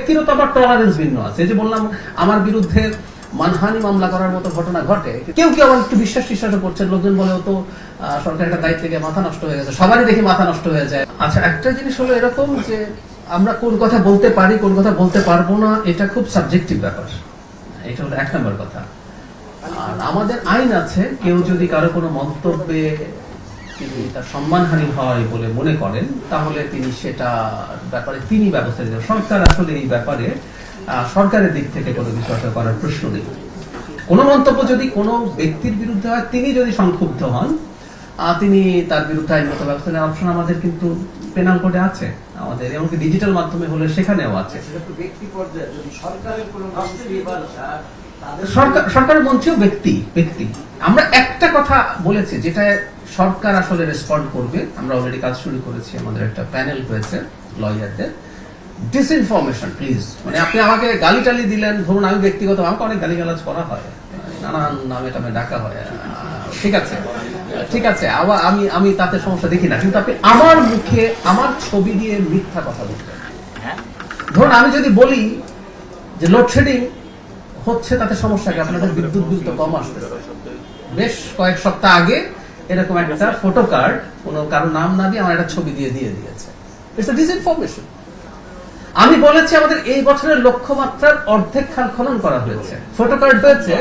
ব্যক্তিগত আবার টলারেন্স ভিন্ন আছে। এই যে বললাম আমার বিরুদ্ধে মানহানি মামলা করার মতো ঘটনা ঘটে, কেউ কেউ আবার একটু বিশ্বাস করছেন, লোকজন বলে তো সরকার একটা দায়িত্ব থেকে মাথা নষ্ট হয়ে গেছে, সবারই দেখি মাথা নষ্ট হয়ে যায়। আচ্ছা, একটা জিনিস হলো এরকম যে আমরা কোন কথা বলতে পারি কোন কথা বলতে পারবো না, এটা খুব সাবজেক্টিভ ব্যাপার। এটা হলো এক নম্বর কথা। আর আমাদের আইন আছে, কেউ যদি কারো কোনো মন্তব্যে তিনি তার সম্মানহানি হয় বলে মনে করেন, তাহলে তিনি সেটা ব্যাপারে তিনি ব্যবস্থা নেবেন। সরকার আসলে এই ব্যাপারে সরকারের দিক থেকে কোনো কিছু আশা করার প্রশ্ন নেই। কোনো মন্তব্য যদি কোনো ব্যক্তির বিরুদ্ধে হয়, তিনি যদি সংক্ষুব্ধ হন, তিনি তার বিরুদ্ধে আইনগত ব্যবস্থা নেওয়ার অপশন আমাদের কিন্তু পেনাল কোডে আছে, আমাদের এমনকি ডিজিটাল মাধ্যমে হলে সেখানেও আছে। সরকারের মন্ত্রীও ব্যক্তি। আমরা একটা কথা বলেছি যেটা সরকার আসলে রেসপন্ড করবে, আমরা অলরেডি কাজ শুরু করেছি, আমাদের একটা প্যানেল হয়েছে লয়ারদের। ডিসইনফরমেশন প্লিজ, মানে আপনি আমাকে গালি টালি দিলেন, ধরুন আমি ব্যক্তিগত, আমাকে অনেক গালিগালাজ করা হয়, নানান নামে টামে ডাকা হয়, ঠিক আছে আবার আমি তাতে সমস্যা দেখি না, কিন্তু আপনি আমার মুখে আমার ছবি দিয়ে মিথ্যা কথা বলবেন। ধরুন আমি যদি বলি যে লোডশেডিং হচ্ছে, তাতে সমস্যা কি? আপনাদের বিদ্যুৎ বিল তো কম আসবে। বেশ কয়েক সপ্তাহ আগে এরকম একটা ফটো কার্ড, কোনো কারো নাম না দিয়ে আমার একটা ছবি দিয়ে দিয়েছে। It's a disinformation. আমি বলেছি আমাদের এই বছরের লক্ষ্যমাত্রার অর্ধেক খাল খনন করা হয়েছে, ফটো কার্ড হয়েছে,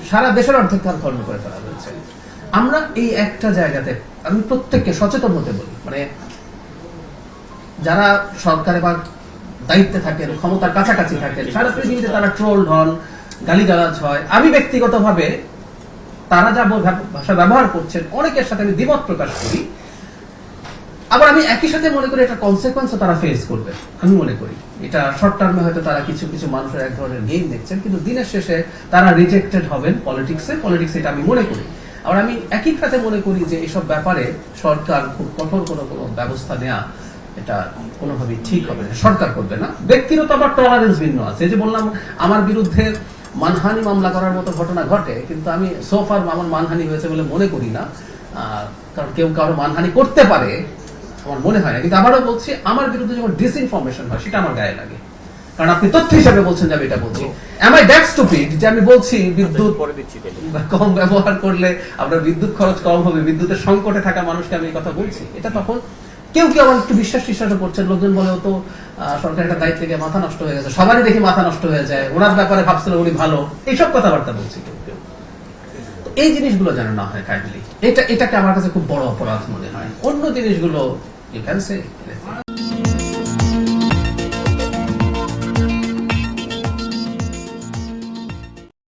সারা দেশের অর্ধেক খাল খনন করে ফেলা হয়েছে। আমরা এই একটা জায়গাতে আমি প্রত্যেককে সচেতন হতে বলি, মানে যারা সরকারে বা দায়িত্বে থাকেন, ক্ষমতার কাছাকাছি থাকেন, সারা পৃথিবীতে তারা ট্রোলড হন, গালিগালাজ হয়। আমি ব্যক্তিগতভাবে তারা যা ভাষা ব্যবহার করছেন অনেকের সাথে আমি দ্বিমত প্রকাশ করি, আবার আমি একই সাথে মনে করি এটা কনসিকুয়েন্সও তারা ফেস করবে। আমি মনে করি এটা শর্ট টার্মে হয়তো তারা কিছু মানুষের এক ধরনের গেম দেখছেন, কিন্তু দিনের শেষে তারা রিজেক্টেড হবেন পলিটিক্সে, এটা আমি মনে করি। আবার আমি একই সাথে মনে করি যে এসব ব্যাপারে সরকার খুব কঠোর কোনো ব্যবস্থা নেওয়া এটা কোনোভাবেই ঠিক হবে না, সরকার করবে না। ব্যক্তিগত আবার টলারেন্স ভিন্ন আছে। এই যে বললাম আমার বিরুদ্ধে মানহানি মামলা করার মতো ঘটনা ঘটে, কিন্তু আমি সোফার আমার মানহানি হয়েছে বলে মনে করি না, কারণ কেউ কারো মানহানি করতে পারে আমার মনে হয় না। কিন্তু আবারও বলছি, আমার বিরুদ্ধে যখন ডিসইনফরমেশন হয় সেটা আমার গায়ে লাগে, কারণ আপনি তথ্য হিসাবে বলছেন যে আমি এটা বলছি। এম আই দ্যাট স্টুপিড যে আমি বলছি বিদ্যুৎ কম ব্যবহার করলে আপনার বিদ্যুৎ খরচ কম হবে, বিদ্যুতের সংকটে থাকা মানুষকে আমি এই কথা বলছি? এটা তখন কেউ কেউ আবার একটু বিশ্বাস করছেন, লোকজন বলে তো সরকার একটা দায়িত্ব থেকে মাথা নষ্ট হয়ে গেছে, সবারই দেখি মাথা নষ্ট হয়ে যায়, ওনার ব্যাপারে ভাবছিল উনি ভালো, এইসব কথাবার্তা বলছি কেউ কেউ। এই জিনিসগুলো যেন না হয় কাইন্ডলি, এটাকে আমার কাছে খুব বড় অপরাধ মনে হয়। অন্য জিনিসগুলো ইউ ক্যান সে